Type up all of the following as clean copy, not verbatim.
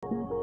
Morning.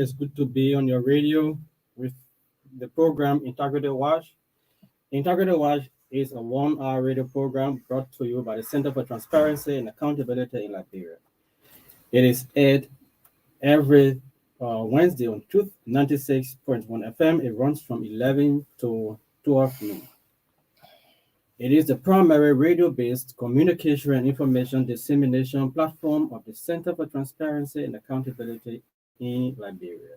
It's good to be on your radio with the program Integrity Watch. Integrity Watch is a 1 hour radio program brought to you by the Center for Transparency and Accountability in Liberia. It is aired every Wednesday on Truth 96.1 FM. It runs from 11 to 12 noon. It is the primary radio-based communication and information dissemination platform of the Center for Transparency and Accountability in Liberia.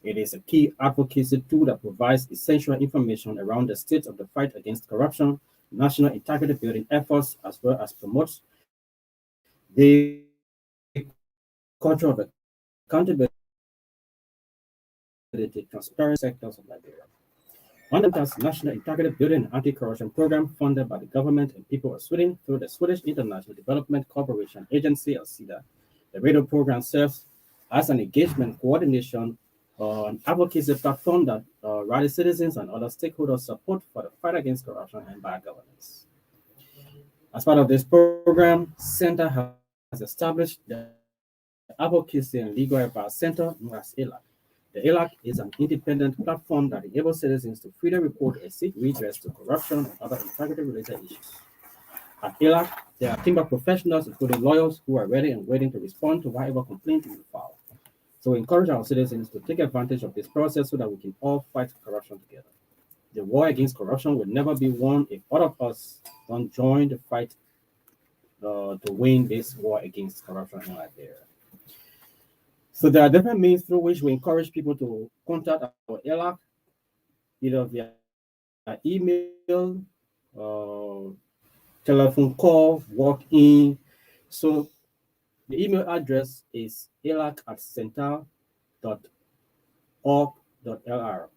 It is a key advocacy tool that provides essential information around the state of the fight against corruption, national integrity building efforts, as well as promotes the culture of accountability, transparent sectors of Liberia. One of the National Integrity Building and Anti-Corruption Program funded by the government and people of Sweden through the Swedish International Development Cooperation Agency, or SIDA. The radio program serves as an engagement coordination an advocacy platform that rallies citizens and other stakeholders support for the fight against corruption and bad governance. As part of this program, Center has established the Advocacy and Legal Advice Center, known as ALAC. The ALAC is an independent platform that enables citizens to freely report and seek redress to corruption and other integrity-related issues. At ALAC, there are a team of professionals, including lawyers, who are ready and waiting to respond to whatever complaint you file. So we encourage our citizens to take advantage of this process so that we can all fight corruption together. The war against corruption will never be won if all of us don't join the fight to win this war against corruption in Liberia. So there are different means through which we encourage people to contact our ALAC, either via email, telephone call, walk-in. So the email address is alac@center.org.lr.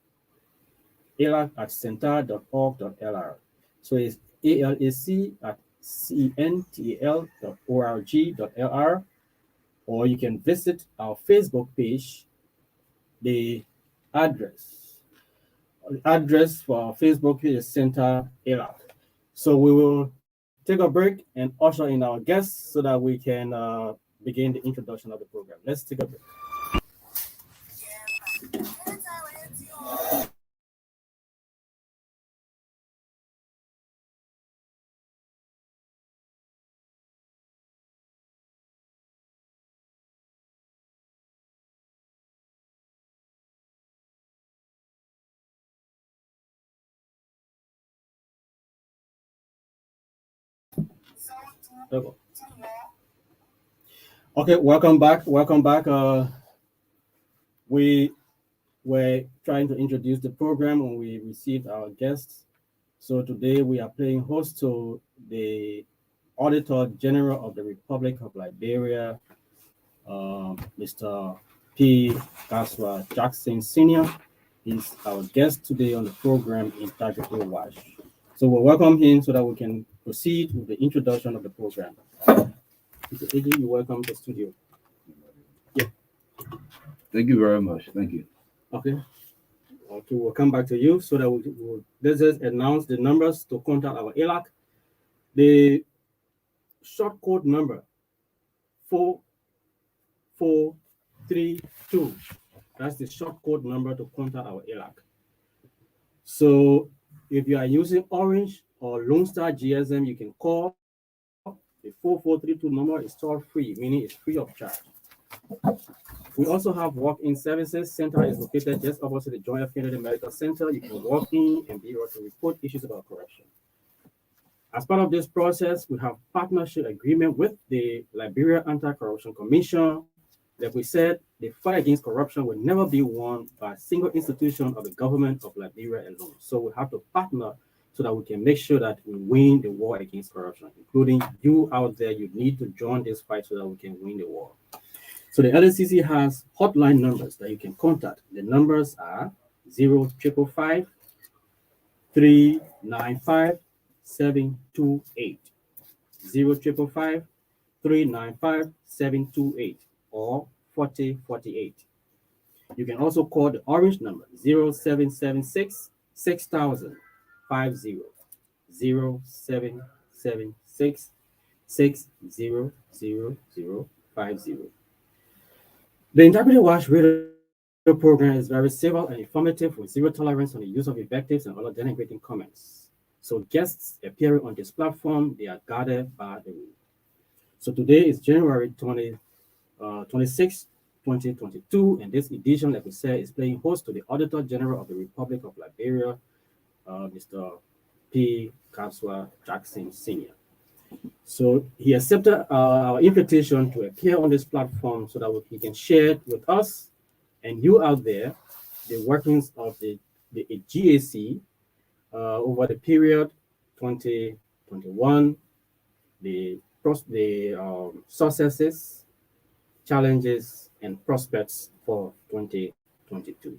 alac@center.org.lr. So it's alac@cental.org.lr, or you can visit our Facebook page. The address for our Facebook page is Center ALAC. So we will take a break and usher in our guests so that we can begin the introduction of the program. Let's take a break. Okay, welcome back. We were trying to introduce the program when we received our guests. So today we are playing host to the Auditor General of the Republic of Liberia, Mr. P. Garswa Jackson Sr. He's our guest today on the program Integrity Watch. So we'll welcome him so that we can proceed with the introduction of the program. Mr. AG, you're welcome to the studio. Yeah. Thank you very much. Thank you. Okay. Okay, we'll come back to you so that let's just announce the numbers to contact our ELAC. The short code number 4432. That's the short code number to contact our ELAC. So if you are using Orange or Lone Star GSM, you can call. The 4432 number is toll-free, meaning it's free of charge. We also have walk-in services. Center is located just opposite the Joint Affinity Medical Center. You can walk in and be able to report issues about corruption. As part of this process, we have partnership agreement with the Liberia Anti-Corruption Commission. Like we said, the fight against corruption will never be won by a single institution of the government of Liberia alone. So we have to partner so that we can make sure that we win the war against corruption, including you out there. You need to join this fight so that we can win the war. So the LNCC has hotline numbers that you can contact. The numbers are 0555 395 728, 0555 395 728, or 4048. You can also call the orange number 0776 6000 50, 0776 600050. The Integrity Watch Radio program is very civil and informative with zero tolerance on the use of invectives and other denigrating comments. So guests appearing on this platform, they are guarded by the rule. So today is January 26, 2022, and this edition, like we said, is playing host to the Auditor General of the Republic of Liberia, Mr. P. Garswa Jackson Sr. So he accepted our invitation to appear on this platform so that he can share with us and you out there the workings of the GAC over the period 2021, the successes, challenges, and prospects for 2022.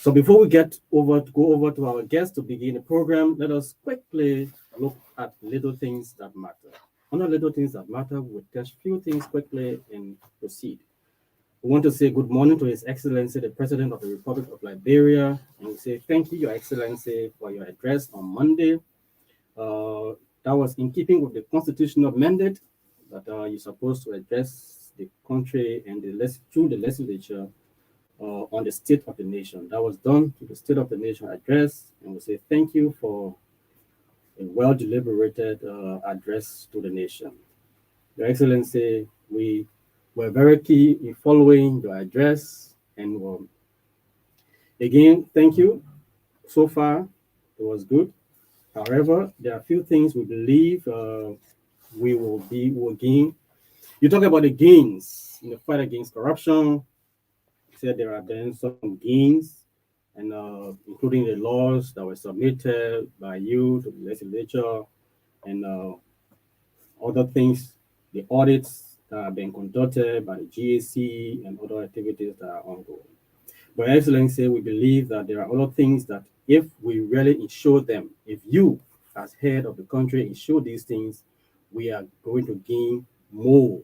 So before we go over to our guests to begin the program, let us quickly look at little things that matter. Under little things that matter, we'll touch a few things quickly and proceed. We want to say good morning to His Excellency, the President of the Republic of Liberia, and we say thank you, Your Excellency, for your address on Monday. That was in keeping with the constitutional mandate that you're supposed to address the country and through the legislature on the state of the nation. That was done to the state of the nation address, and we say thank you for a well-deliberated address to the nation. Your Excellency, we were very key in following your address, and again, thank you. So far, it was good. However, there are a few things we believe we will gain. You talk about the gains in the fight against corruption. You said there have been some gains, and including the laws that were submitted by you to the legislature and other things, the audits that have been conducted by the GAC and other activities that are ongoing. But Excellency, we believe that there are other things that if we really ensure them, if you as head of the country ensure these things, we are going to gain more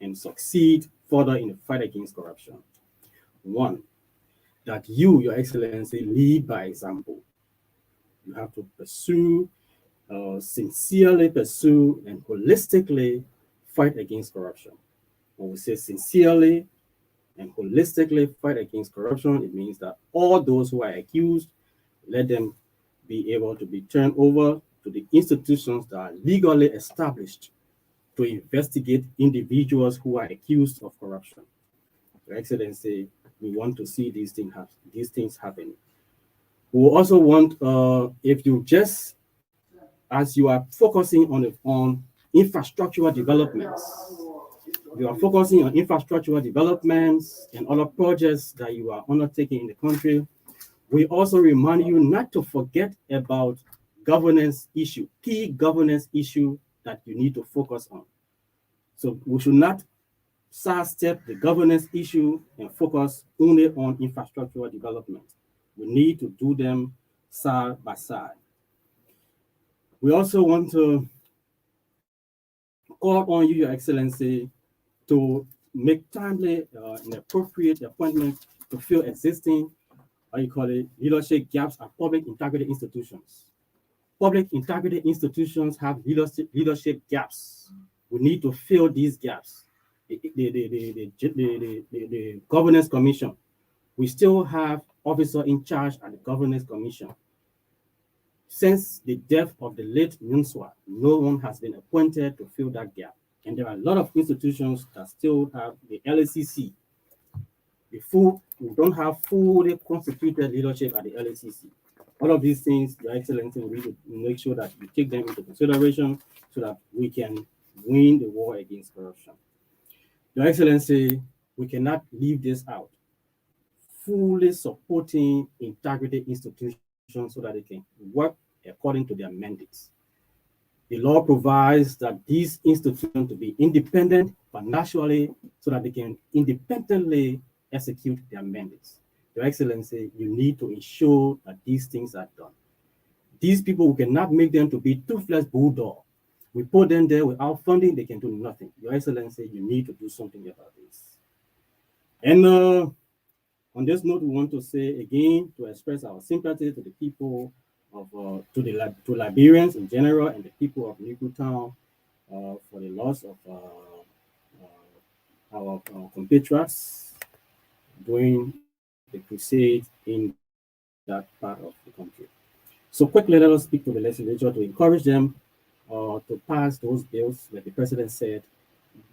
and succeed further in the fight against corruption. One, that you, Your Excellency, lead by example. You have to sincerely pursue and holistically fight against corruption. When we say sincerely and holistically fight against corruption, it means that all those who are accused, let them be able to be turned over to the institutions that are legally established to investigate individuals who are accused of corruption. Your Excellency, we want to see these things happen. We also want, if you just, as you are focusing on infrastructural developments, you are focusing on infrastructural developments and other projects that you are undertaking in the country, we also remind you not to forget about governance issue, key governance issue that you need to focus on. So we should not sidestep the governance issue and focus only on infrastructural development. We need to do them side by side. We also want to call on you, Your Excellency, to make timely and appropriate appointments to fill existing, leadership gaps at public integrity institutions. Public integrity institutions have leadership gaps. We need to fill these gaps. The governance commission, we still have officer in charge at the governance commission. Since the death of the late Nunswa, no one has been appointed to fill that gap. And there are a lot of institutions that still have the LACC. We don't have fully constituted leadership at the LACC. All of these things, Your Excellency, we need to make sure that we take them into consideration so that we can win the war against corruption. Your Excellency, we cannot leave this out. Fully supporting integrity institutions so that they can work according to their mandates. The law provides that these institutions to be independent financially so that they can independently execute their mandates. Your Excellency, you need to ensure that these things are done. These people, we cannot make them to be toothless bulldog. We put them there without funding, they can do nothing. Your Excellency, you need to do something about this. And on this note, we want to say again, to express our sympathy to the people of, to Liberians in general and the people of Niku Town for the loss of our compatriots during the crusade in that part of the country. So quickly, let us speak to the legislature to encourage them to pass those bills that the president said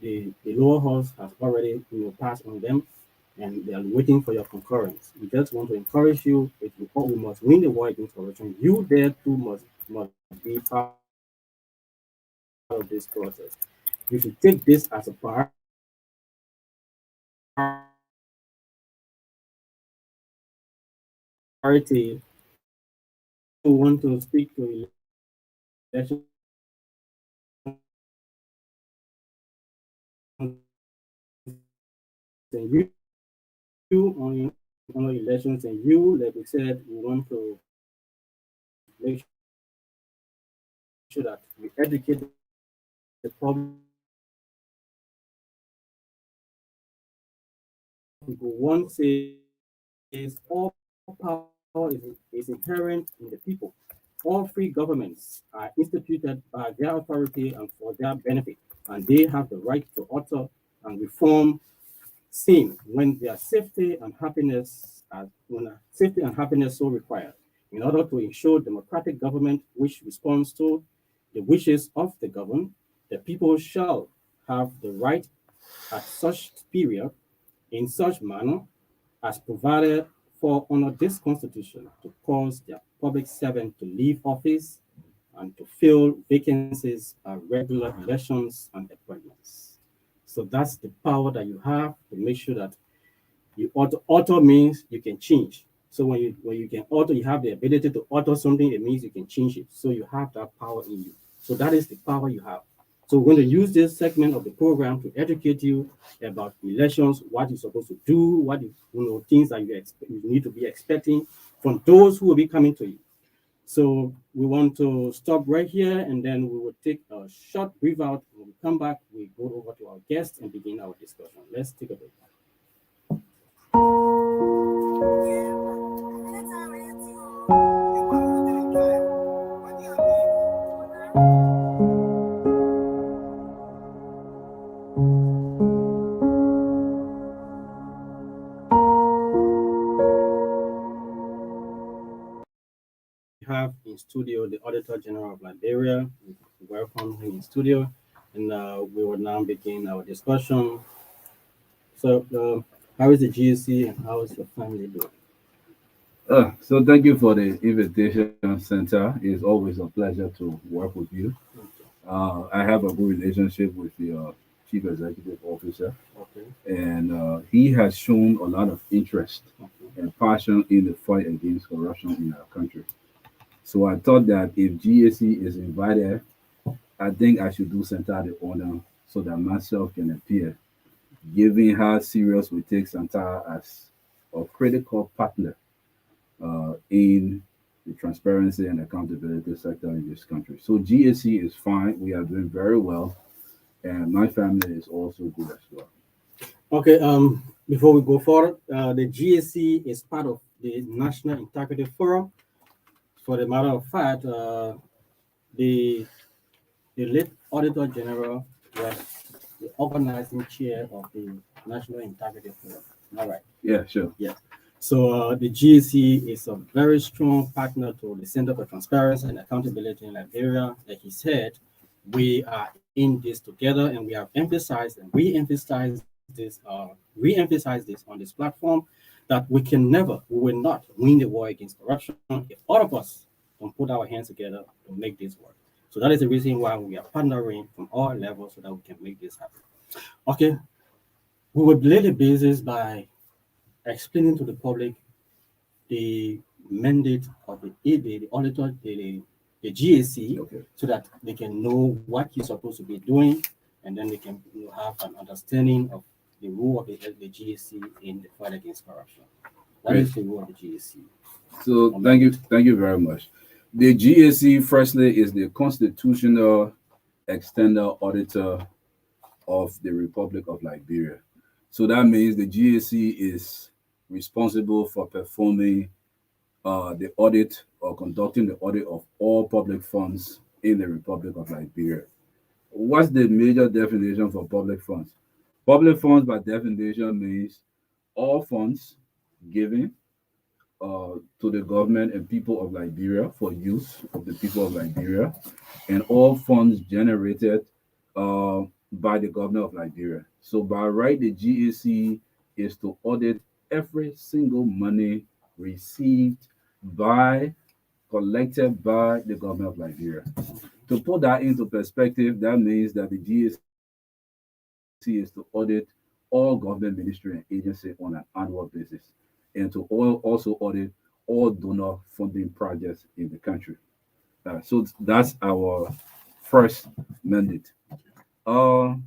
the lower house has already passed on them, and they are waiting for your concurrence. We just want to encourage you. We must win the war against corruption. You there too must be part of this process. You should take this as a priority. We want to speak to election and you on elections, and you, like we said, we want to make sure that we educate the public. People want to say is all power is inherent in the people. All free governments are instituted by their authority and for their benefit, and they have the right to alter and reform same when their safety and happiness so required. In order to ensure democratic government which responds to the wishes of the governed, the people shall have the right at such period, in such manner as provided for under this constitution, to cause their public servant to leave office and to fill vacancies by regular elections and appointments. So that's the power that you have to make sure that you alter means you can change. So when you can alter, you have the ability to alter something, it means you can change it. So you have that power in you. So that is the power you have. So we're going to use this segment of the program to educate you about elections, what you're supposed to do, what things that you need to be expecting from those who will be coming to you. So we want to stop right here, and then we will take a short brief out. When we come back, we go over to our guests and begin our discussion. Let's take a break. Have in studio the Auditor General of Liberia. We welcome him in studio, and we will now begin our discussion. So, how is the GSC and how is your family doing? So thank you for the invitation, Center. It's always a pleasure to work with you. I have a good relationship with the Chief Executive Officer, and he has shown a lot of interest and passion in the fight against corruption in our country. So I thought that if GAC is invited, I think I should do Santa the honor so that myself can appear, given how serious we take Santa as a critical partner in the transparency and accountability sector in this country. So GAC is fine. We are doing very well. and my family is also good as well. Okay, before we go forward, the GAC is part of the National Integrity Forum. For the matter of fact, the late Auditor General was the organizing chair of the National Integrity Forum. All right. Yeah, sure. Yes. So the GAC is a very strong partner to the Center for Transparency and Accountability in Liberia. Like he said, we are in this together, and we have emphasized and re-emphasize this on this platform that we will not win the war against corruption if all of us don't put our hands together to make this work. So that is the reason why we are partnering from all levels so that we can make this happen. Okay, we will lay the basis by explaining to the public the mandate of the auditor, the GAC, Okay. so that they can know what he's supposed to be doing, and then they can have an understanding of the role of the GAC in the fight against corruption. What Great. is the role of the GAC? So thank you very much. The GAC, firstly, is the constitutional external auditor of the Republic of Liberia. So that means the GAC is responsible for performing the audit or conducting the audit of all public funds in the Republic of Liberia. What's the major definition for public funds? Public funds, by definition, means all funds given to the government and people of Liberia for use of the people of Liberia, and all funds generated by the government of Liberia. So by right, the GAC is to audit every single money received collected by the government of Liberia. To put that into perspective, that means that the GAC is to audit all government ministry and agency on an annual basis, and to also audit all donor funding projects in the country. So that's our first mandate. All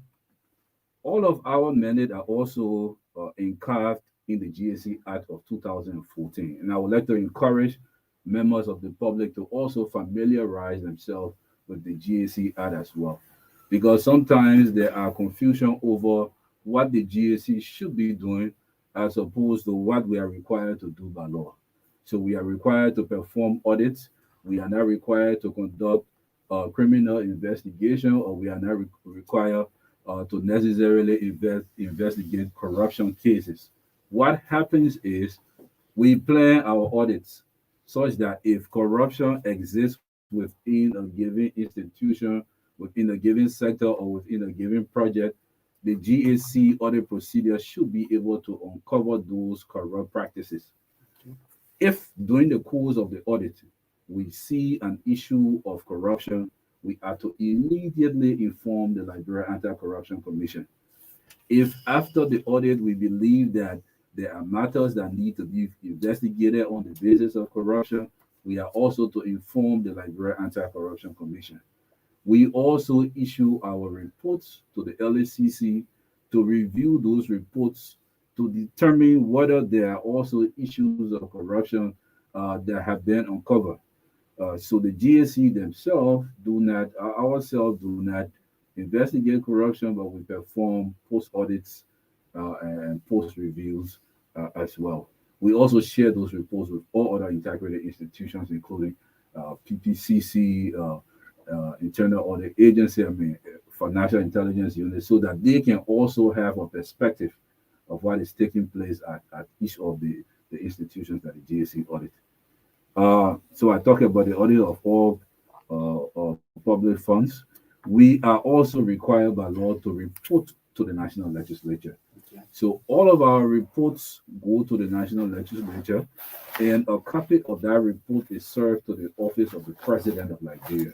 of our mandates are also encarved in the GAC Act of 2014. And I would like to encourage members of the public to also familiarize themselves with the GAC Act as well. Because sometimes there are confusion over what the GAC should be doing as opposed to what we are required to do by law. So we are required to perform audits. We are not required to conduct criminal investigation, or we are not required to necessarily investigate corruption cases. What happens is we plan our audits such that if corruption exists within a given institution, within a given sector, or within a given project, the GAC audit procedure should be able to uncover those corrupt practices. If during the course of the audit we see an issue of corruption, we are to immediately inform the Liberia Anti-Corruption Commission. If after the audit we believe that there are matters that need to be investigated on the basis of corruption, we are also to inform the Liberia Anti-Corruption Commission. We also issue our reports to the LACC to review those reports to determine whether there are also issues of corruption that have been uncovered. So the GAC ourselves do not investigate corruption, but we perform post audits and post reviews as well. We also share those reports with all other integrated institutions, including PPCC, Internal Audit Agency, Financial Intelligence Unit, so that they can also have a perspective of what is taking place at each of the institutions that the GAC audit. So I talk about the audit of all public funds. We are also required by law to report to the National Legislature. Okay. So all of our reports go to the National Legislature, and a copy of that report is served to the Office of the President of Liberia.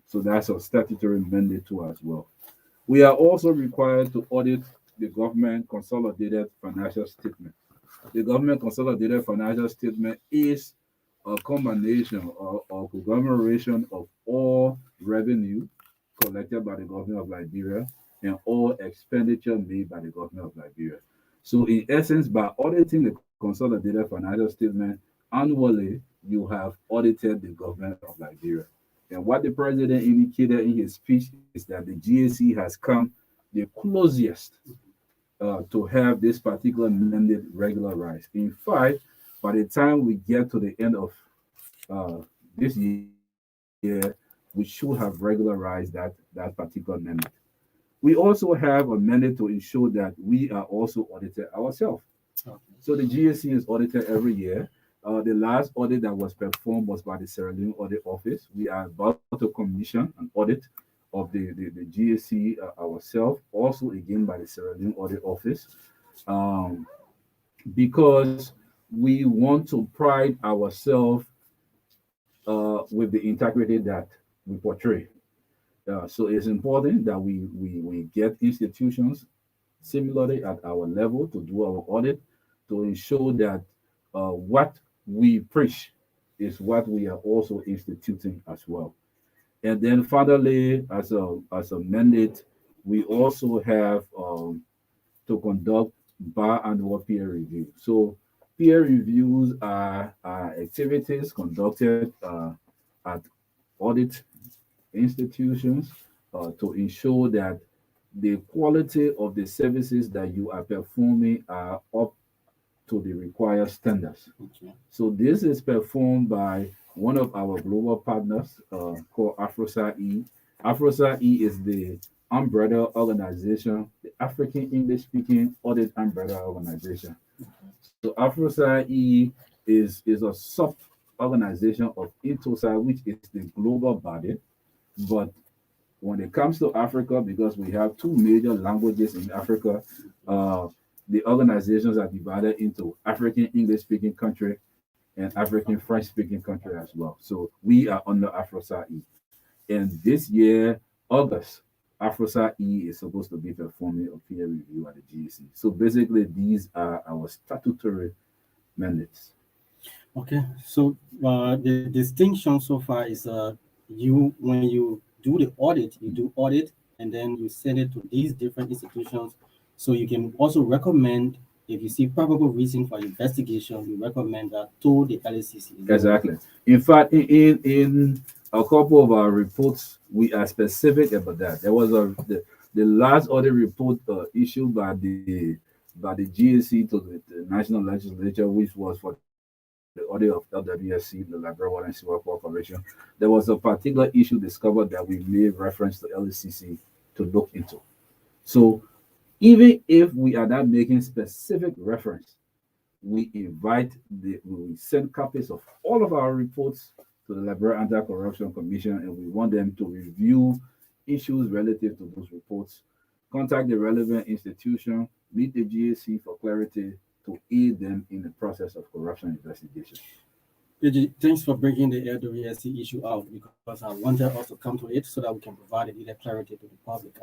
So that's a statutory mandate too as well. We are also required to audit the government consolidated financial statement. The government consolidated financial statement is a combination or conglomeration of all revenue collected by the government of Liberia and all expenditure made by the government of Liberia. So in essence, by auditing the consolidated financial statement annually, you have audited the government of Liberia. And what the president indicated in his speech is that the GAC has come the closest to have this particular mandate regularized. In fact, by the time we get to the end of this year, we should have regularized that particular mandate. We also have a mandate to ensure that we are also audited ourselves. Okay. So the GSC is audited every year. The last audit that was performed was by the Sierra Leone Audit Office. We are about to commission an audit of the GSC ourselves, also again by the Sierra Leone Audit Office, because we want to pride ourselves with the integrity that we portray. So it's important that we get institutions similarly at our level to do our audit to ensure that what we preach is what we are also instituting as well. And then finally, as a mandate, we also have to conduct biannual peer review. So peer reviews are activities conducted at audit institutions to ensure that the quality of the services that you are performing are up to the required standards. Okay. So this is performed by one of our global partners called AfroSA-E. AfroSA-E is the umbrella organization, the African English-speaking audit umbrella organization. So AfroSA-E is a sub-organization of INTOSA, which is the global body. But when it comes to Africa, because we have two major languages in Africa, the organizations are divided into African English-speaking country and African French-speaking country as well. So we are under AfroSA-E. And this year, August, AfroSA-E is supposed to be performing a peer review at the GSC. So basically, these are our statutory mandates. Okay. So the distinction so far is when you do the audit, you do audit and then you send it to these different institutions. So you can also recommend, if you see probable reason for investigation, you recommend that to the LACC. Exactly. In fact, in a couple of our reports, we are specific about that. There was the last audit report issued by the GSC to the National Legislature, which was for the audit of LWSC, the Library Water and Sewer Corporation. There was a particular issue discovered that we made reference to LACC to look into. So even if we are not making specific reference, we send copies of all of our reports to the Library Anti-Corruption Commission, and we want them to review issues relative to those reports, contact the relevant institution, meet the GSC for clarity to aid them in the process of corruption investigation. Thanks for bringing the LWSC issue out, because I wanted us to come to it so that we can provide a little clarity to the public.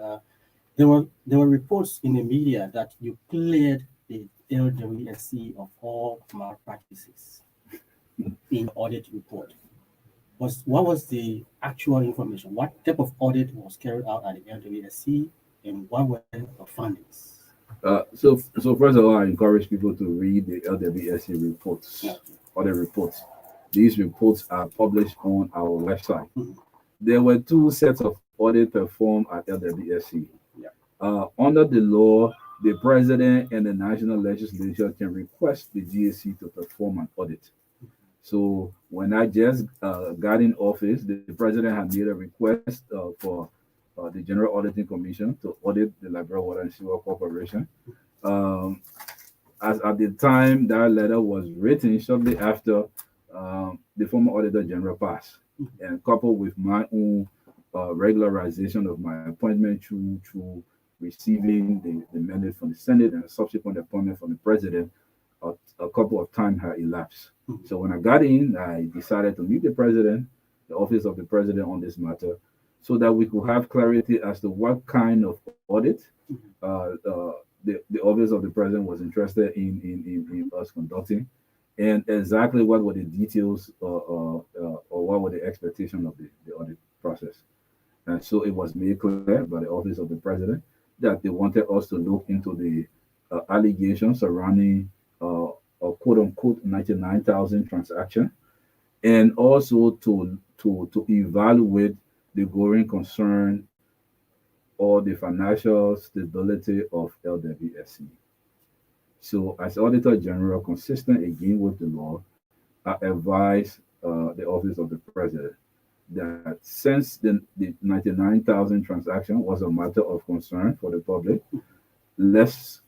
There were reports in the media that you cleared the LWSC of all malpractices in audit report. What was the actual information? What type of audit was carried out at the LWSC, and what were the findings? So first of all, I encourage people to read the LWSC reports, audit reports. These reports are published on our website. Mm-hmm. There were two sets of audit performed at LWSC. Under the law, the president and the national legislature can request the GSC to perform an audit. So when I just got in office, the president had made a request for the General Auditing Commission to audit the Library Water and Sewer Corporation. As at the time that letter was written, shortly after, the former Auditor General passed, and coupled with my own regularization of my appointment through receiving the mandate from the Senate and a subsequent appointment from the president, a couple of times had elapsed. Mm-hmm. So when I got in, I decided to meet the president, the office of the president on this matter, so that we could have clarity as to what kind of audit the office of the president was interested in us conducting, and exactly what were the details or what were the expectations of the audit process. And so it was made clear by the office of the president that they wanted us to look into the allegations surrounding a quote-unquote 99,000 transaction, and also to evaluate the going concern or the financial stability of LWSC. So, as Auditor General, consistent again with the law, I advise the Office of the President that since the 99,000 transaction was a matter of concern for the public, let's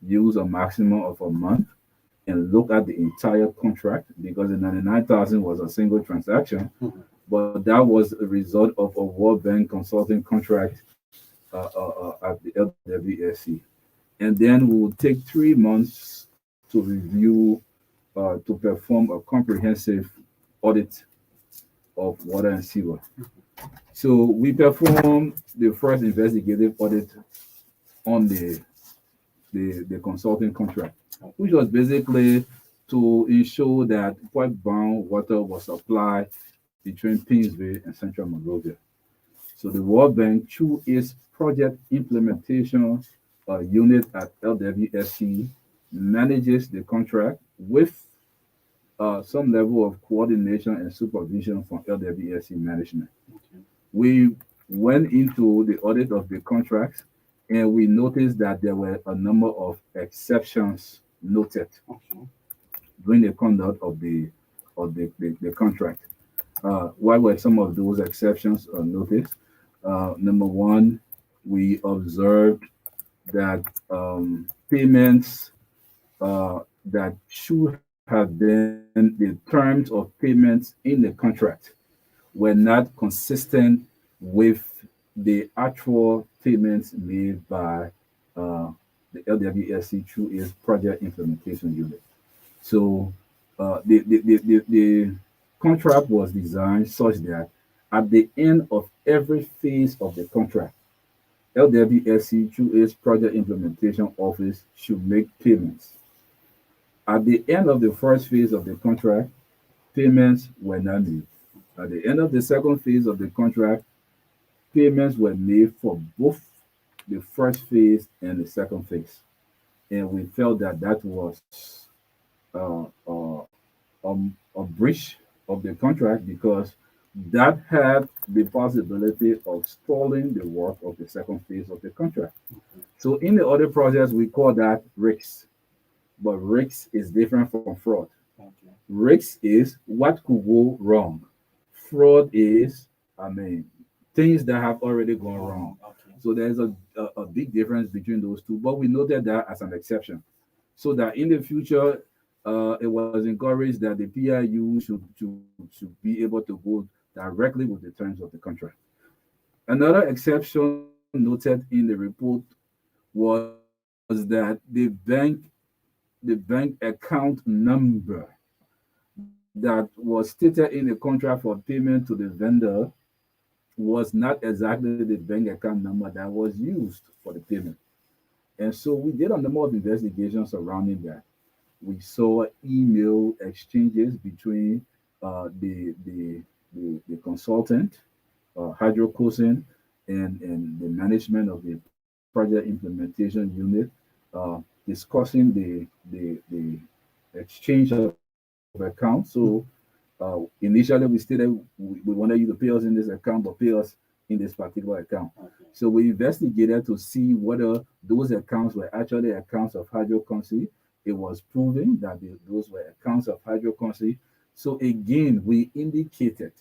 use a maximum of a month and look at the entire contract, because the 99,000 was a single transaction, but that was a result of a World Bank consulting contract at the LWSC. And then we'll take 3 months to review, to perform a comprehensive audit of water and sewer. So we performed the first investigative audit on the consulting contract, which was basically to ensure that pipe-bound water was supplied between Pinsville and Central Monrovia. So the World Bank, through its project implementation unit at LWSC, manages the contract with some level of coordination and supervision from LWSC management. Okay. We went into the audit of the contracts, and we noticed that there were a number of exceptions noted during the conduct of the contract. What were some of those exceptions noticed? Number one, we observed that payments that should have been the terms of payments in the contract were not consistent with the actual payments made by the LWSC through its project implementation unit. So the contract was designed such that at the end of every phase of the contract, LWSC through its project implementation office should make payments. At the end of the first phase of the contract, payments were not made. At the end of the second phase of the contract, payments were made for both the first phase and the second phase. And we felt that that was uh, uh, a breach of the contract, because that had the possibility of stalling the work of the second phase of the contract. So in the audit process, we call that risks. But risks is different from fraud. Okay. Risks is what could go wrong. Fraud is, things that have already gone wrong. Okay. So there's a big difference between those two. But we noted that as an exception, so that in the future, it was encouraged that the PIU should be able to go directly with the terms of the contract. Another exception noted in the report was that the bank account number that was stated in the contract for payment to the vendor was not exactly the bank account number that was used for the payment. And so we did a number of investigations surrounding that. We saw email exchanges between the consultant, Hydrocosin, and the management of the project implementation unit, discussing the exchange of accounts. So initially we stated we wanted you to pay us in this account, but pay us in this particular account. Okay. So we investigated to see whether those accounts were actually accounts of Hydroconsi. It was proven that those were accounts of Hydroconsi. So again, we indicated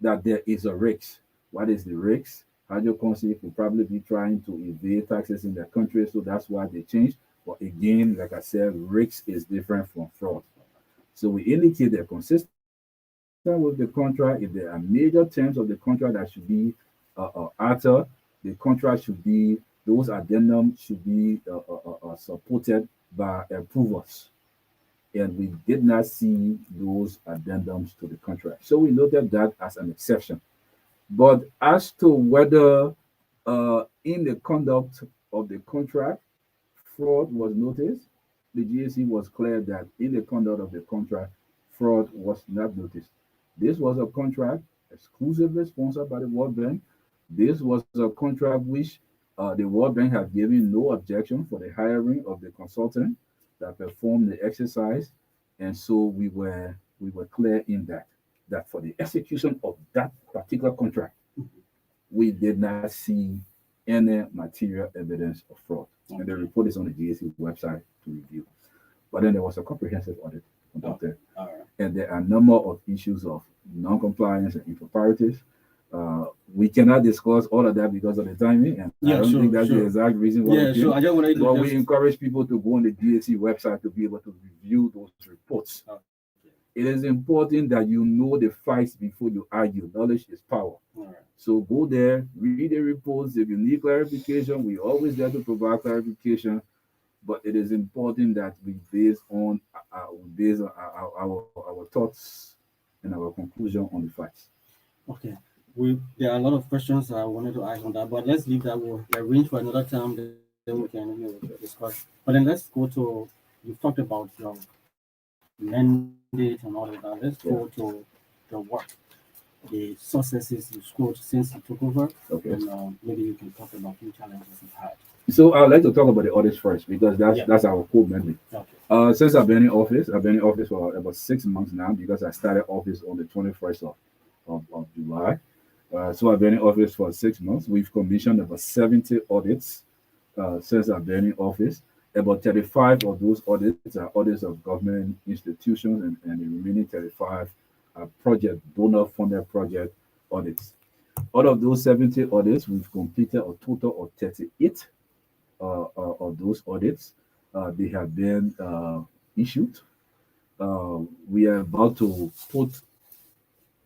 that there is a risk. What is the risk? Hydroconsi could probably be trying to evade taxes in their country, so that's why they changed. But again, like I said, risk is different from fraud. So we indicate they're consistent with the contract. If there are major terms of the contract that should be altered, the contract should be, those addendums should be supported by approvals. And we did not see those addendums to the contract. So we noted that as an exception. But as to whether in the conduct of the contract, fraud was noticed, the GAC was clear that in the conduct of the contract, fraud was not noticed. This was a contract exclusively sponsored by the World Bank. This was a contract which the World Bank had given no objection for the hiring of the consultant that performed the exercise. And so we were clear in that for the execution of that particular contract, we did not see any material evidence of fraud. And the report is on the GAC website to review. But then there was a comprehensive audit conducted. And there are a number of issues of non-compliance and improprieties. We cannot discuss all of that because of the timing, and I don't think that's the exact reason why. We encourage people to go on the GAC website to be able to review those reports. It is important that you know the facts before you argue. Knowledge is power. So go there, read the reports. If you need clarification, we always there to provide clarification. But it is important that we base on our thoughts and our conclusion on the facts. Okay. There are a lot of questions I wanted to ask on that, but let's leave that. We'll arrange for another time, then we can discuss. But then let's go to, you talked about your mandate and all of that. Let's go to the work, the successes you scored since you took over. Okay. And maybe you can talk about the challenges you've had. So I'd like to talk about the audits first because that's our core mandate. Okay. Since I've been in office for about 6 months now because I started office on the 21st of July. So I've been in office for 6 months. We've commissioned about 70 audits since I've been in office. About 35 of those audits are audits of government institutions, and the remaining 35 are donor-funded project audits. Out of those 70 audits, we've completed a total of 38 of those audits. They have been issued. We are about to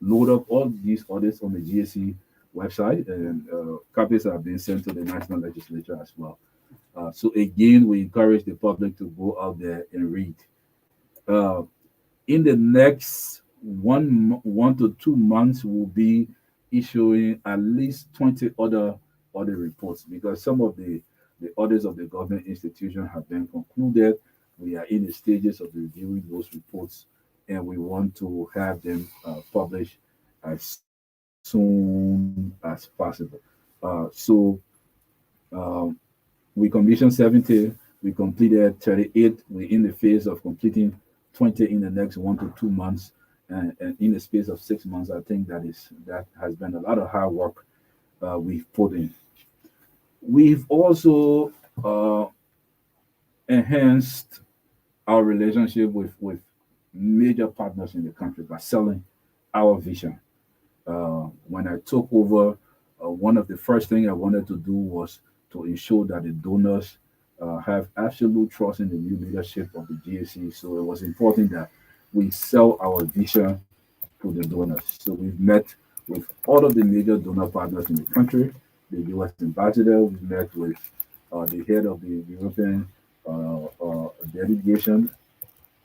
load up all these audits on the GAC website, and copies are being sent to the National Legislature as well. So again, we encourage the public to go out there and read. In the next one to 2 months, we'll be issuing at least 20 other audit reports because some of the audits of the government institution have been concluded. We are in the stages of reviewing those reports, and we want to have them published as soon as possible. We commissioned 70, we completed 38. We're in the phase of completing 20 in the next 1 to 2 months, and in the space of 6 months, I think that has been a lot of hard work we've put in. We've also enhanced our relationship with major partners in the country by selling our vision. When I took over, one of the first things I wanted to do was to ensure that the donors have absolute trust in the new leadership of the GAC. So it was important that we sell our vision to the donors. So we've met with all of the major donor partners in the country, the U.S. ambassador. We've met with the head of the European delegation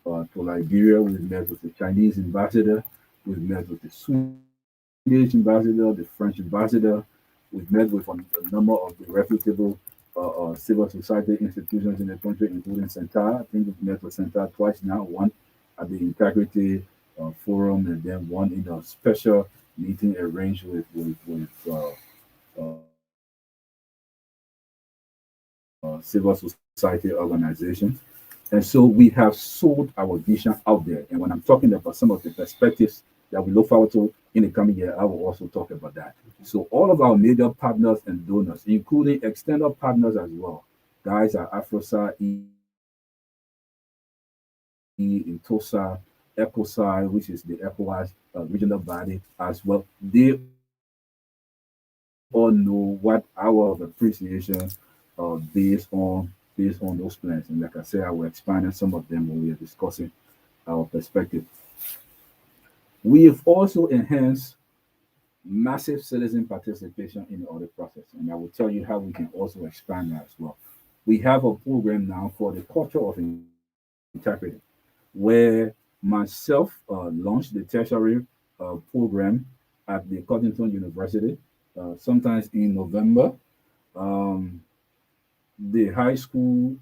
to Liberia. We've met with the Chinese ambassador. We've met with the Swedish ambassador, the French ambassador. We've met with a number of the reputable civil society institutions in the country, including Center. I think we've met with Center twice now, one at the Integrity Forum, and then one in a special meeting arranged with civil society organizations. And so we have sold our vision out there. And when I'm talking about some of the perspectives that we look forward to in the coming year, I will also talk about that. So all of our major partners and donors, including external partners as well, guys are AFROSA, INTOSA, ECOSI, which is the ECOWAS regional body as well. They all know what our appreciation based on those plans. And like I said, I will expand on some of them when we are discussing our perspective. We have also enhanced massive citizen participation in the audit process, and I will tell you how we can also expand that as well. We have a program now for the culture of integrity, where myself launched the tertiary program at the Covington University, sometimes in November. The high school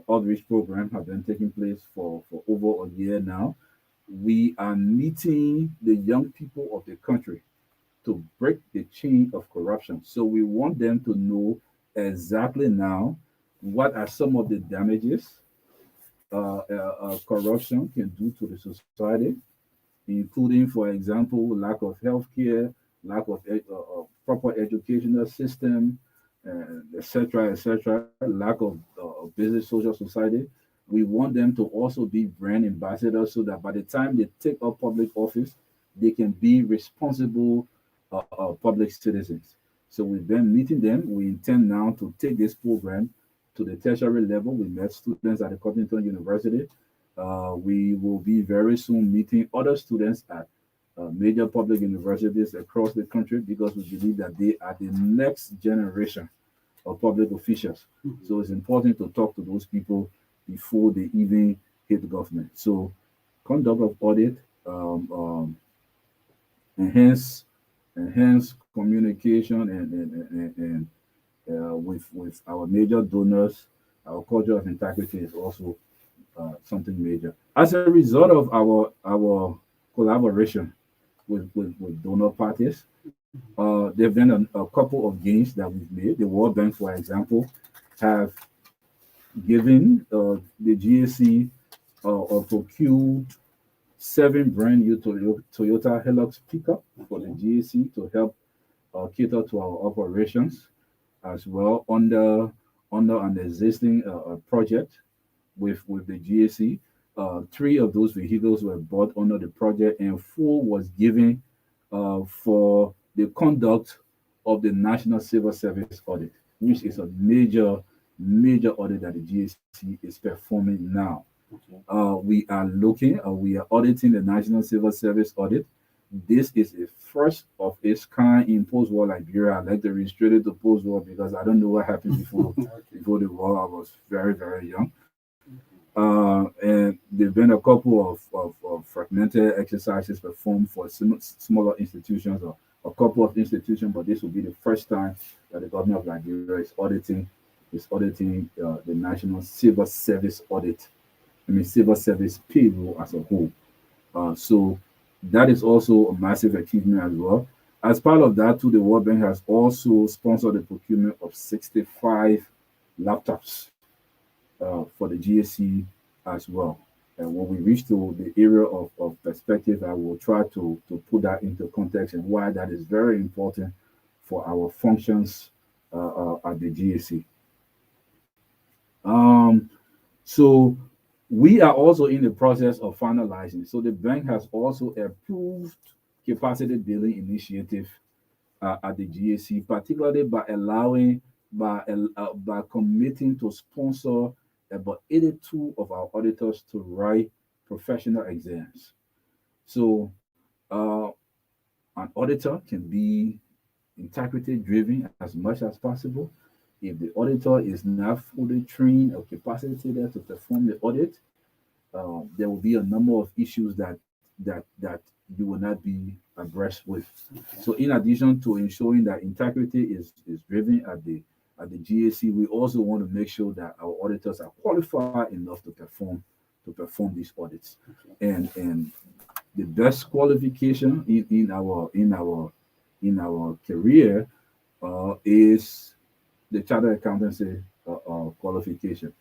outreach program has been taking place for over a year now. We are meeting the young people of the country to break the chain of corruption. So we want them to know exactly now what are some of the damages corruption can do to the society, including, for example, lack of health care, lack of proper educational system, etc., etc., lack of business social society. We want them to also be brand ambassadors so that by the time they take up public office, they can be responsible public citizens. So we've been meeting them. We intend now to take this program to the tertiary level. We met students at the Covington University. We will be very soon meeting other students at major public universities across the country because we believe that they are the next generation of public officials. So it's important to talk to those people before they even hit the government. So conduct of audit, enhance communication and with our major donors. Our culture of integrity is also something major. As a result of our collaboration with donor parties, there have been a couple of gains that we've made. The World Bank, for example, have given the GAC or procured 7 brand new Toyota Hilux pickup for the GAC to help cater to our operations as well under an existing project with the GAC. 3 of those vehicles were bought under the project, and 4 was given for the conduct of the National Civil Service Audit, which is a major audit that the GAC is performing now. We are auditing the National Civil Service Audit. This is a first of its kind in post-war Liberia. I like to restrict it to post-war because I don't know what happened before before the war. I was very, very young. And there have been a couple of fragmented exercises performed for smaller institutions or a couple of institutions, but this will be the first time that the government of Nigeria is auditing the National Civil Service Audit. Civil service payroll as a whole. So that is also a massive achievement as well. As part of that, too, the World Bank has also sponsored the procurement of 65 laptops for the GAC as well. And when we reach to the area of perspective, I will try to put that into context and why that is very important for our functions at the GAC. So we are also in the process of finalizing. So the bank has also approved capacity building initiative at the GAC, particularly by committing to sponsor about 82 of our auditors to write professional exams. So an auditor can be integrity driven as much as possible. If the auditor is not fully trained or capacitated to perform the audit, there will be a number of issues that you will not be abreast with. So, in addition to ensuring that integrity is driven at the GAC, we also want to make sure that our auditors are qualified enough to perform these audits. And the best qualification in our career is the chartered accountancy qualification.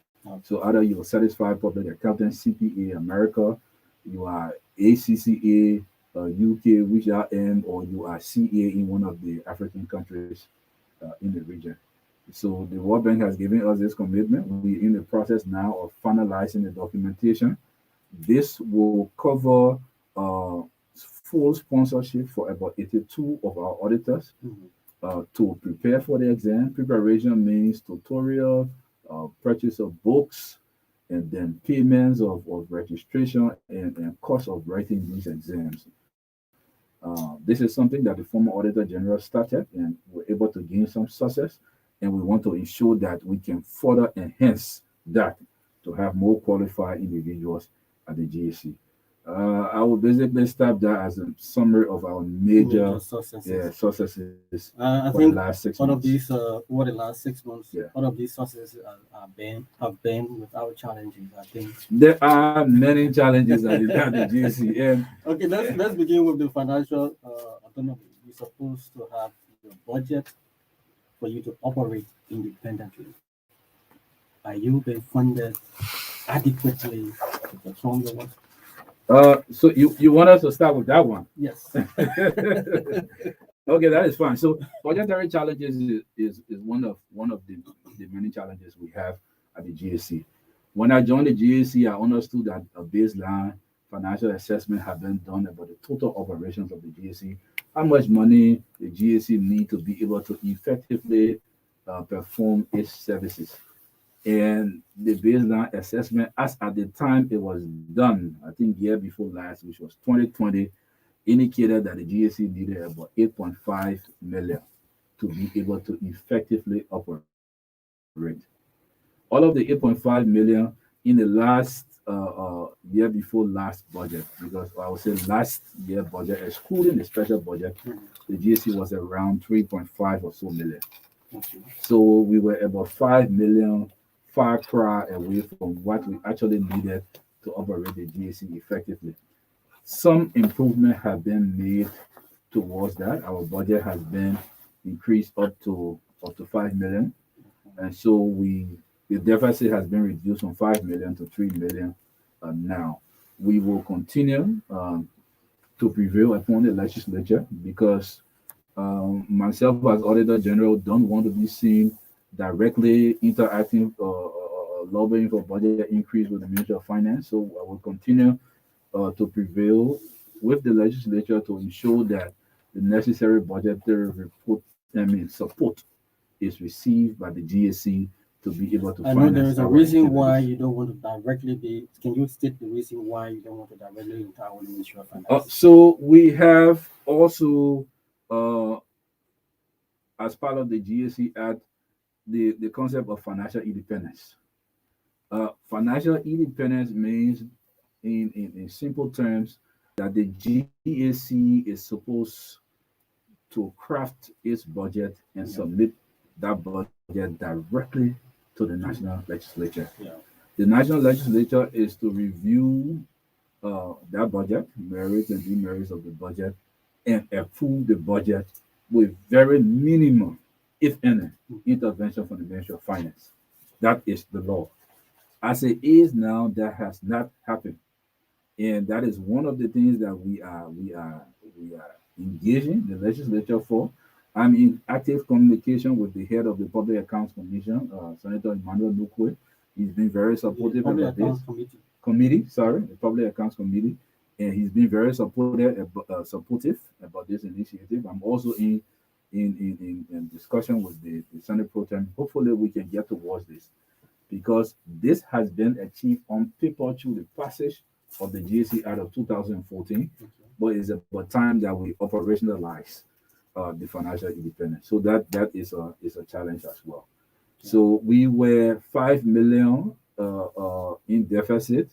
So either you're certified public accountant, CPA America, you are ACCA UK, which are in, or you are CA in one of the African countries in the region. So the World Bank has given us this commitment. We're in the process now of finalizing the documentation. This will cover full sponsorship for about 82 of our auditors to prepare for the exam. Preparation means tutorial, purchase of books, and then payments of registration and cost of writing these exams. This is something that the former Auditor General started, and we're able to gain some success. And we want to ensure that we can further enhance that to have more qualified individuals at the GAC. I will basically stop that as a summary of our major successes I for think the last 6 all months. of these over the last 6 months, Yeah. all of these successes have been without challenges. I think There are many challenges at the GAC. And okay, let's begin with the financial autonomy. You're supposed to have your budget for you to operate independently. Are you being funded adequately to perform your work? so you want us to start with that one? Yes. Okay, that is fine. So budgetary challenges is one of the many challenges we have at the GAC. When I joined the GAC, I understood that a baseline financial assessment had been done about the total operations of the GAC, how much money the GAC need to be able to effectively perform its services. And the baseline assessment, as at the time it was done, I think year before last, which was 2020, indicated that the GAC needed about 8.5 million to be able to effectively operate. All of the 8.5 million in the last year before last budget, because I would say last year budget, excluding the special budget, the GAC was around 3.5 or so million. Okay. So we were about 5 million far cry away from what we actually needed to operate the GAC effectively. Some improvement have been made towards that. Our budget has been increased up to 5 million, and so the deficit has been reduced from 5 million to 3 million. Now we will continue to prevail upon the legislature because myself as Auditor General don't want to be seen directly interacting or lobbying for budget increase with the Ministry of Finance. So I will continue to prevail with the legislature to ensure that the necessary budgetary report, I mean, support is received by the GAC to be able to I know there finance is a our reason why activities. you don't want to directly be. Can you state the reason why you don't want to directly interact with the Ministry of Finance? So we have also, uh, as part of the GAC Act, the concept of financial independence. Financial independence means, in simple terms, that the GAC is supposed to craft its budget and Yeah. submit that budget directly to the national legislature. Yeah. The national legislature is to review that budget, merits and demerits of the budget, and approve the budget with very minimum, if any, intervention from the Ministry of Finance. That is the law. As it is now, that has not happened, and that is one of the things that we are engaging the legislature for. I'm in active communication with the head of the Public Accounts Commission, Senator Emmanuel Nukwe. He's been very The supportive Public about this Accounts Committee. committee. Sorry, the Public Accounts Committee, and he's been very supportive about this initiative. I'm also in discussion with the Senate Pro Tem. Hopefully, we can get towards this because this has been achieved on paper through the passage of the GAC Act of 2014, Okay. but it's about time that we operationalize the financial independence. So that is a challenge as well. So we were 5 million in deficit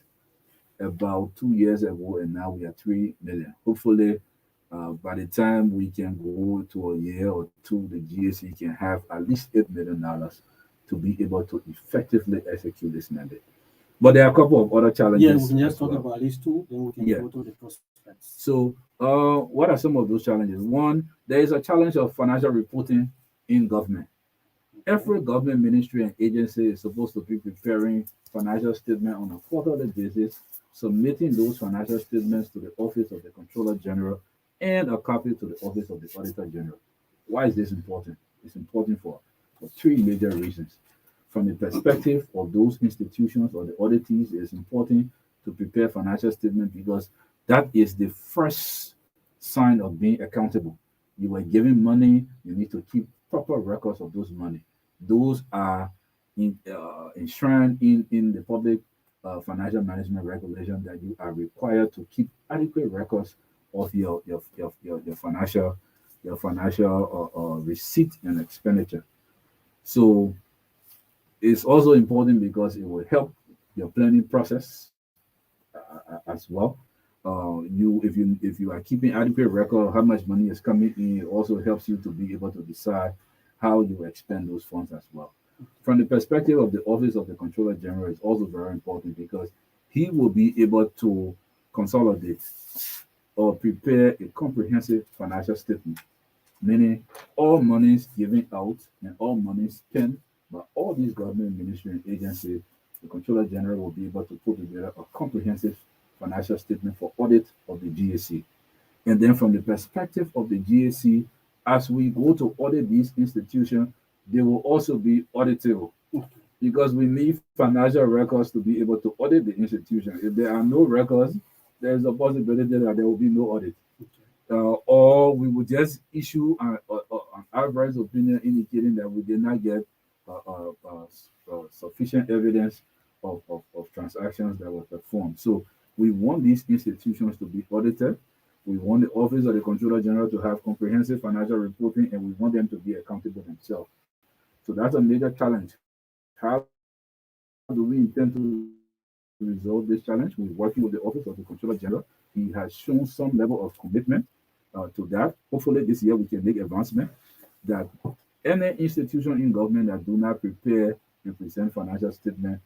about 2 years ago, and now we are 3 million. Hopefully, by the time we can go to a year or two, the GAC can have at least $8 million to be able to effectively execute this mandate. But there are a couple of other Yeah, we challenges can just as talk well. about these two, then we can Yeah. go to the prospects. So, what are some of those challenges? One, there is a challenge of financial reporting in government. Every government ministry and agency is supposed to be preparing financial statement on a quarterly basis, submitting those financial statements to the Office of the Controller General and a copy to the Office of the Auditor General. Why is this important? It's important for three major reasons. From the perspective of those institutions or the auditees, it's important to prepare financial statement because that is the first sign of being accountable. You were given money, you need to keep proper records of those money. Those are enshrined in the public financial management regulation that you are required to keep adequate records of your financial receipt and expenditure. So it's also important because it will help your planning process as well. If you are keeping adequate record of how much money is coming in, it also helps you to be able to decide how you expend those funds as well. From the perspective of the Office of the Controller General, it's also very important because he will be able to consolidate or prepare a comprehensive financial statement, meaning all monies given out and all monies spent by all these government ministry and agencies. The Controller General will be able to put together a comprehensive financial statement for audit of the GAC. And then from the perspective of the GAC, as we go to audit these institutions, they will also be auditable because we need financial records to be able to audit the institution. If there are no records, there's a possibility that there will be no audit. Or we will just issue an average opinion indicating that we did not get sufficient evidence of transactions that were performed. So we want these institutions to be audited. We want the Office of the Controller General to have comprehensive financial reporting, and we want them to be accountable themselves. So that's a major challenge. How do we intend to resolve this challenge? We're working with the Office of the Controller General. He has shown some level of commitment to that. Hopefully, this year we can make advancement that any institution in government that do not prepare and present financial statement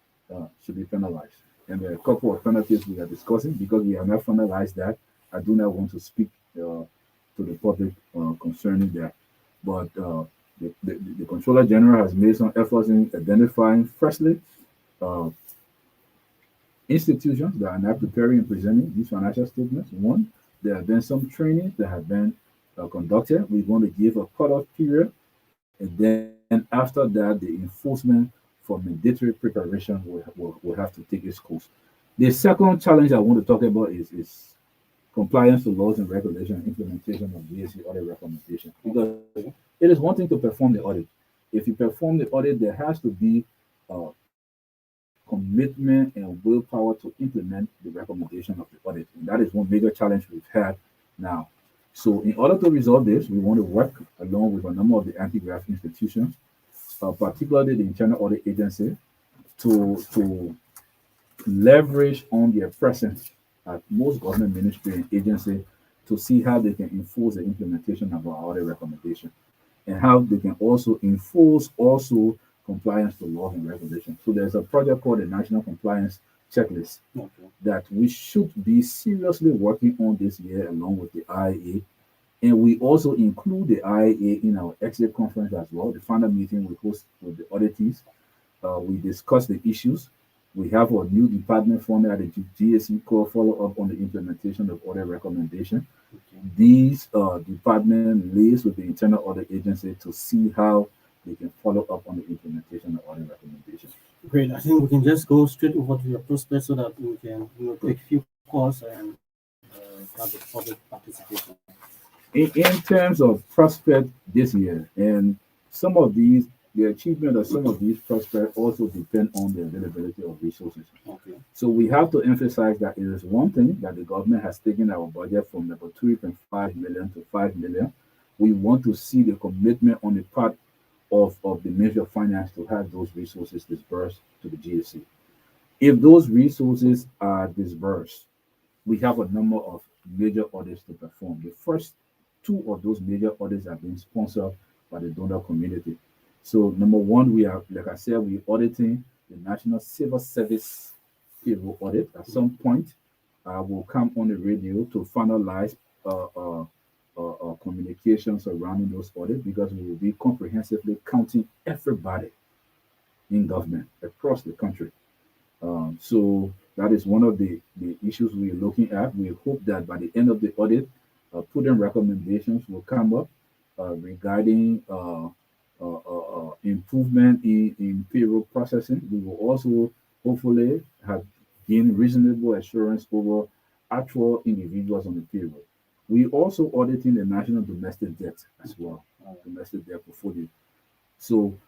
should be penalized. And there are a couple of penalties we are discussing because we have not finalized that. I do not want to speak to the public concerning that. But the Controller General has made some efforts in identifying, firstly, institutions that are not preparing and presenting these financial statements. One, there have been some trainings that have been conducted. We want to give a cutoff period, and then after that, the enforcement for mandatory preparation will have to take its course. The second challenge I want to talk about is compliance to laws and regulations, implementation of GSC audit recommendation. Because it is one thing to perform the audit. If you perform the audit, there has to be commitment and willpower to implement the recommendation of the audit. And that is one major challenge we've had now. So in order to resolve this, we want to work along with a number of the anti-graft institutions, particularly the Internal Audit Agency, to leverage on their presence at most government ministry and agency to see how they can enforce the implementation of our audit recommendation and how they can also enforce compliance to laws and regulations. So there's a project called the National Compliance Checklist that we should be seriously working on this year along with the IAA. And we also include the IAA in our exit conference as well. The final meeting we host with the auditees. We discuss the issues. We have a new department formed at the GSC called follow up on the implementation of audit recommendation. These department liaise with the Internal Audit Agency to see how they can follow up on the implementation of audit recommendations. Great. I think we can just go straight over to your prospect so that we can take a few calls and have the public participation. In terms of prospect this year, and some of these, the achievement of some of these prospects also depend on the availability of resources. So we have to emphasize that it is one thing that the government has taken our budget from about 3.5 million to 5 million. We want to see the commitment on the part of the Ministry of Finance to have those resources disbursed to the GSC. If those resources are disbursed, we have a number of major audits to perform. The first two of those major audits are being sponsored by the donor community. So number one, we are, like I said, we're auditing the National Civil Service payroll audit. At some point, we'll come on the radio to finalize communication surrounding those audits because we will be comprehensively counting everybody in government across the country. So that is one of the issues we're looking at. We hope that by the end of the audit, prudent recommendations will come up regarding improvement in payroll processing. We will also hopefully have gained reasonable assurance over actual individuals on the payroll. We also auditing the national domestic debt as well, domestic debt portfolio. So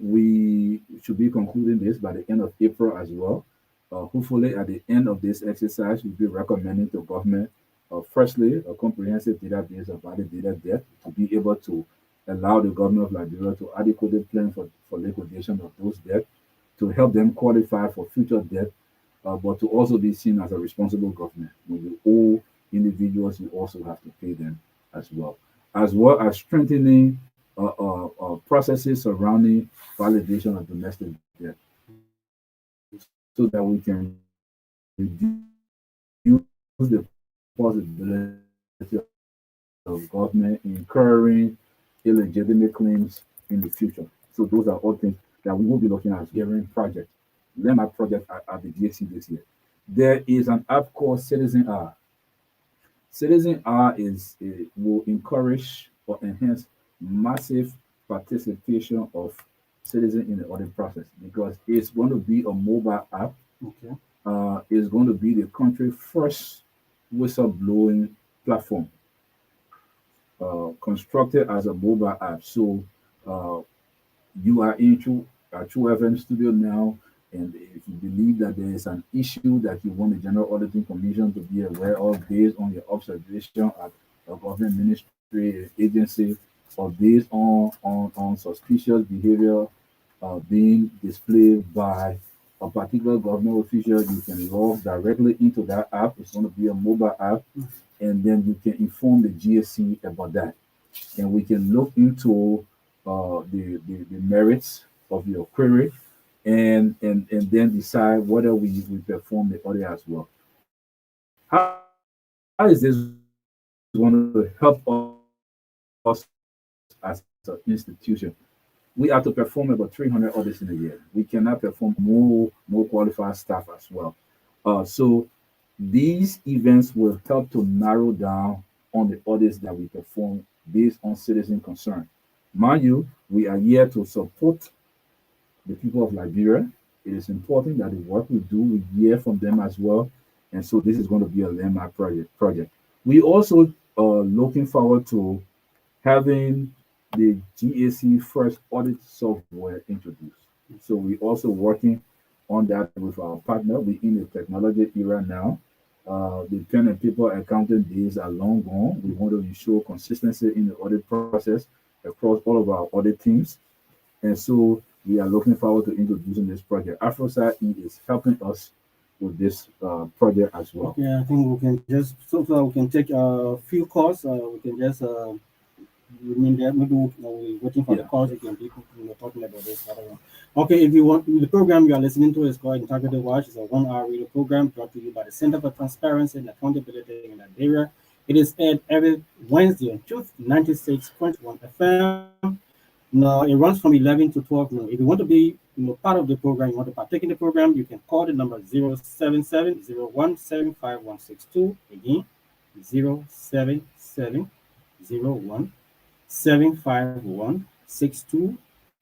we should be concluding this by the end of April as well. Hopefully, at the end of this exercise, we'll be recommending to government, firstly, a comprehensive database of validated debt to be able to allow the government of Liberia to adequately plan for liquidation of those debts, to help them qualify for future debt, but to also be seen as a responsible government. When we owe individuals, we also have to pay them as well as strengthening processes surrounding validation of domestic debt, so that we can reduce the possibility of government incurring illegitimate claims in the future. So those are all things that we will be looking at during project, landmark project at the GSC this year. There is an app called Citizen R. Citizen R will encourage or enhance massive participation of citizens in the audit process, because it's going to be a mobile app. Okay. It's going to be the country first whistleblowing platform, constructed as a mobile app. So uh, you are into a True FM studio now, and if you believe that there is an issue that you want the General Auditing Commission to be aware of based on your observation at a government ministry agency, or based on suspicious behavior being displayed by a particular government official, you can log directly into that app. It's going to be a mobile app, and then you can inform the GSC about that, and we can look into the merits of your query, and then decide whether we perform the audit as well. How is this going to help us as an institution? We have to perform about 300 audits in a year. We cannot perform more qualified staff as well. So these events will help to narrow down on the audits that we perform based on citizen concern. Mind you, we are here to support the people of Liberia. It is important that the work we do, we hear from them as well. And so this is going to be a landmark project. We also are looking forward to having the GAC first audit software introduced. So we're also working on that with our partner. We're in the technology era now. The pen and paper accounting days are long gone. We want to ensure consistency in the audit process across all of our audit teams. And so we are looking forward to introducing this project. AfroSci is helping us with this project as well. Yeah, I think we can just so far we can take a few calls. We can just remain there. Maybe we're waiting for the calls again. People talking about this. I don't know. Okay, if you want the program you are listening to is called Integrity Watch. It's a 1 hour radio program brought to you by the Center for Transparency and Accountability in Liberia. It is aired every Wednesday on Truth 96.1 FM. Now it runs from 11 to 12 noon. If you want to be part of the program, you want to partake in the program, you can call the number 077-01-75162. Again, 077-01-75162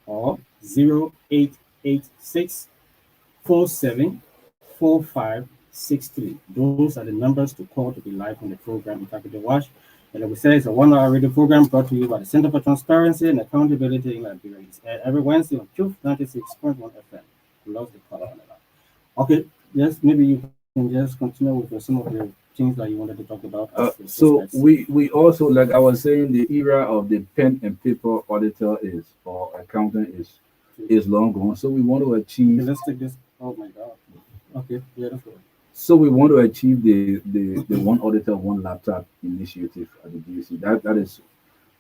or 0886-474563. Those are the numbers to call to be live on the program Integrity Watch. And like we said, it's a 1 hour radio program brought to you by the Center for Transparency and Accountability in Liberia. It's every Wednesday on Truth 96.1 FM. We lost the color on the line. Okay, yes, maybe you can just continue with some of the things that you wanted to talk about. So we also, like I was saying, the era of the pen and paper auditor or accountant is long gone. So we want to achieve. Okay, let's take this. Oh my God. Okay, yeah, that's good. So we want to achieve the one auditor, one laptop initiative at the DSC. That is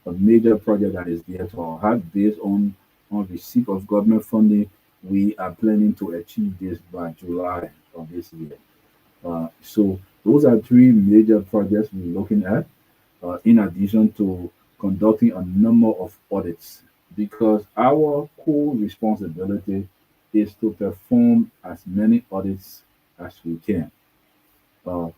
a major project that is there to our heart. Based on receipt of government funding, we are planning to achieve this by July of this year. So those are three major projects we're looking at, in addition to conducting a number of audits, because our core responsibility is to perform as many audits as we can.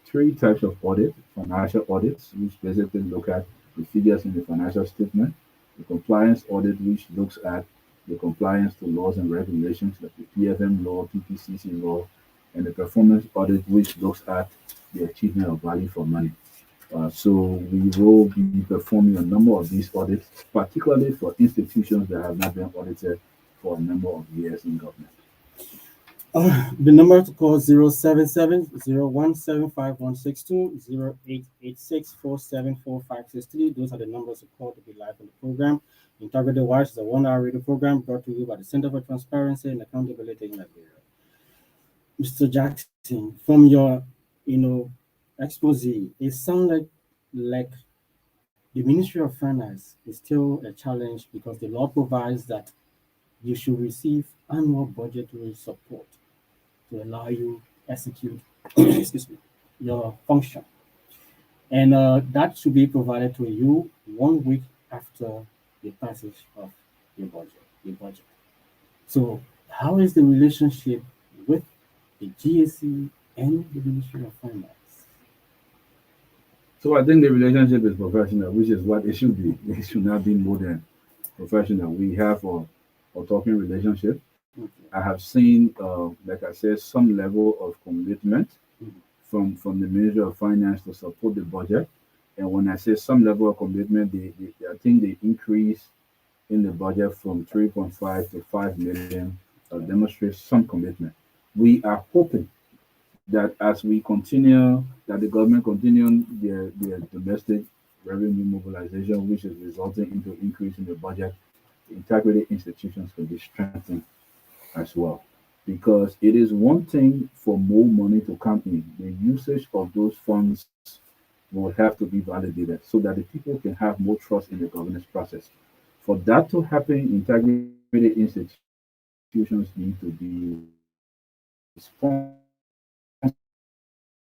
Three types of audit: financial audits, which basically look at the figures in the financial statement; the compliance audit, which looks at the compliance to laws and regulations like the PFM law, PPCC law; and the performance audit, which looks at the achievement of value for money. So we will be performing a number of these audits, particularly for institutions that have not been audited for a number of years in government. The number to call 077-01-75162, 0886-474563. Those are the numbers to call to be live on the program. Integrity Watch is a 1 hour radio program brought to you by the Center for Transparency and Accountability in Liberia. Mr. Jackson, from your expose, it sounds like the Ministry of Finance is still a challenge because the law provides that you should receive annual budgetary support to allow you execute excuse me, your function. And that should be provided to you 1 week after the passage of your budget. So how is the relationship with the GSC and the Ministry of Finance? So I think the relationship is professional, which is what it should be. It should not be more than professional. We have a talking relationship. Okay. I have seen, like I said, some level of commitment Mhm. from the Ministry of Finance to support the budget. And when I say some level of commitment, I think the increase in the budget from 3.5 to 5 million demonstrates some commitment. We are hoping that as we continue, that the government continue their domestic revenue mobilization, which is resulting into increase in the budget, the integrity institutions can be strengthened as well. Because it is one thing for more money to come in, the usage of those funds will have to be validated so that the people can have more trust in the governance process. For that to happen, integrity institutions need to be responsive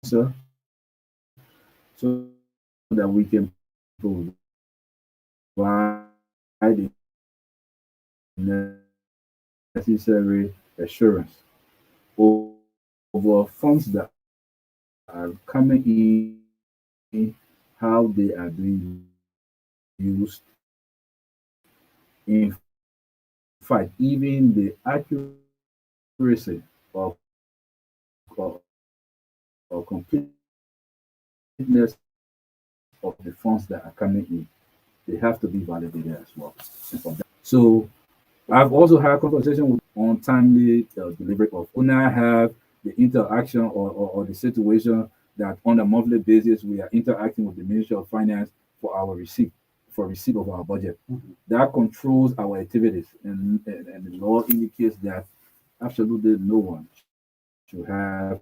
so that we can provide necessary assurance over funds that are coming in, how they are being used, in fact, even the accuracy or completeness of the funds that are coming in. They have to be validated as well. So I've also had conversation with on timely delivery of. When I have the interaction or the situation that on a monthly basis we are interacting with the Ministry of Finance for our receipt of our budget. Mhm. That controls our activities, and the law indicates that absolutely no one should have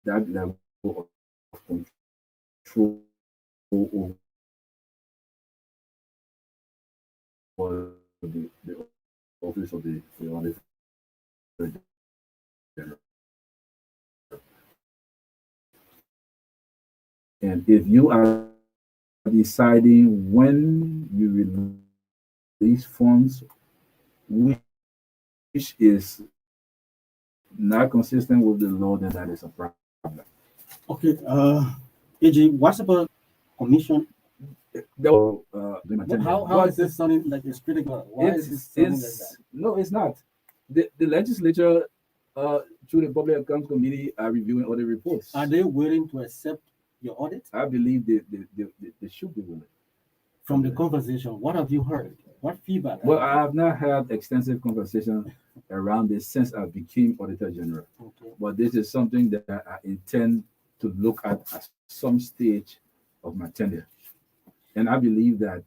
that level of control over the office of the Auditor General. And if you are deciding when you release funds, which is not consistent with the law, then that is a problem. Okay. AG, what's about commission? Doing my How tenure. is this But sounding like it's critical? Why is it sounding like that? it's no, it's not. The legislature, through the Public Accounts Committee, are reviewing audit reports. Are they willing to accept your audit? I believe they should be willing. From the conversation, what have you heard? What feedback Well, have I you? have not had extensive conversation around this since I became Auditor General. Okay. But this is something that I intend to look at some stage of my tenure. And I believe that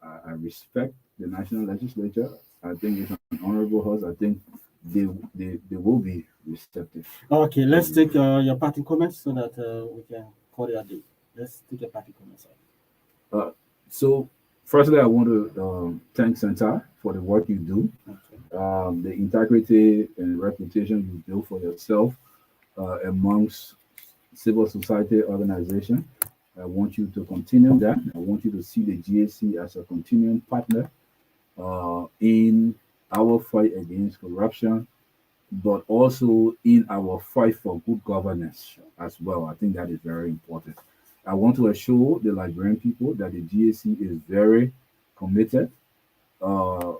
I respect the national legislature. I think it's an honorable house. I think they will be receptive. Okay, let's take your parting comments so that we can call it a day. Let's take your parting comments. Uh, so, firstly, I want to thank Santa for the work you do, Okay. the integrity and reputation you build for yourself amongst civil society organization. I want you to continue that. I want you to see the GAC as a continuing partner in our fight against corruption, but also in our fight for good governance as well. I think that is very important. I want to assure the Liberian people that the GAC is very committed uh,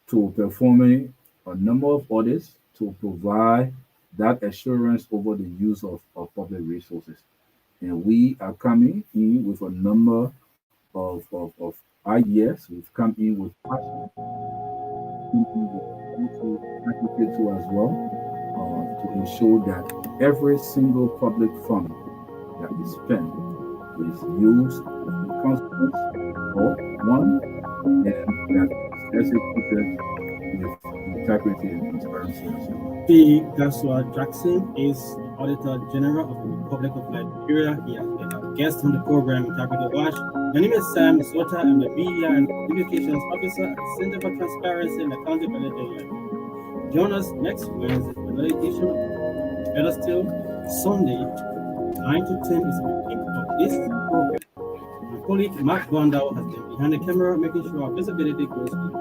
to performing a number of audits to provide that assurance over the use of public resources. And we are coming in with a number of ideas. We've come in with passion, also advocate to as well to ensure that every single public fund that is spent is used with consequence or one, and that is executed with integrity and transparency as well. P. Garswa Jackson is the Auditor General of the Republic of Liberia. He has been a guest on the program Integrity Watch. My name is Sam Sota. I'm the Media and Communications Officer at the Center for Transparency and Accountability in Liberia. Join us next Wednesday for another edition of Better Still, Sunday, 9 to 10 is a repeat of this program. My colleague Mark Gondau has been behind the camera making sure our visibility goes beyond.